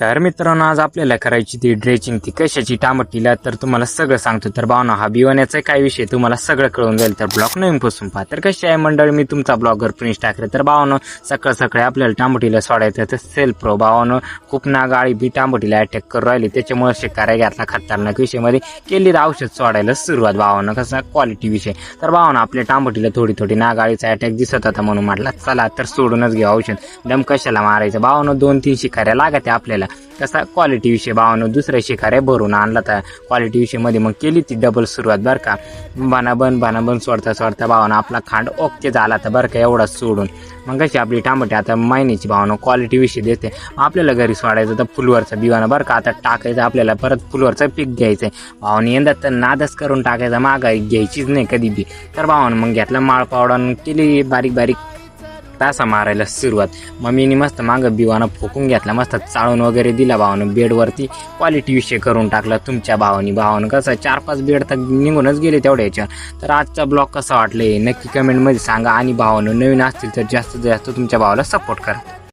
तर मित्रांनो, आज आपल्याला करायची ती ड्रेचिंग ती कशाची टामटीला तर तुम्हाला सगळं सांगतो. तर भावना हा बिवण्याचा काय विषय तुम्हाला सगळं कळून जाईल. तर ब्लॉग नवीन पासून पहा. तर कशी आहे मंडळी, मी तुमचा ब्लॉगर प्रिन्स टाकरे. तर भावना सकाळी आपल्याला टामटीला सोडायचं तर सेल्फ प्रो भावना खूप ना गाडी बी टामटीला अटॅक करू राहिली. त्याच्यामुळे शिकारा घातला खतरनाक विषयमध्ये केली औषध सोडायला सुरुवात. भावना कसा क्वालिटी विषय. तर भावना आपल्या टामटीला थोडी ना गाडीचा अटॅक दिसत होता म्हणून म्हटलं चला तर सोडूनच घेऊ औषध. दम कशाला मारायचं. भावना 2-3 शिकाऱ्या लागत आपल्याला. कसा क्वालिटी विषय भावना दुसऱ्या शिकाऱ्या भरून आणला तर क्वालिटी विषय मध्ये मग केली ती डबल सुरुवात बरं का. बनाबन सोडता भावना आपला खांड ओके झाला तर बरं का एवढा सोडून. मग कशी आपली टामटे आता महिन्याची भावना क्वालिटी विषय देते. आपल्याला घरी सोडायचं तर फुलवरचा बिवाना बरं का. आता टाकायचं आपल्याला परत फुलवरचं पीक घ्यायचंय. भावना यंदा तर नादच करून टाकायचा, मागाई घ्यायचीच नाही कधी बी. तर भावना मग घेतला माळ पावडा केली बारीक तासा मारायला सुरुवात. मम्मीने मस्त मागं बिवाना फोकून घेतला, मस्त चाळून वगैरे दिला भावानं. बेडवरती क्वालिटी विषय करून टाकला तुमच्या भावानं कसं 4-5 बेड तर निघूनच गेले तेवढ्या याच्यावर. तर आजचा ब्लॉग कसा वाटले नक्की कमेंटमध्ये सांगा. आणि भावानं नवीन असतील तर जास्तीत जास्त तुमच्या भावाला सपोर्ट करा.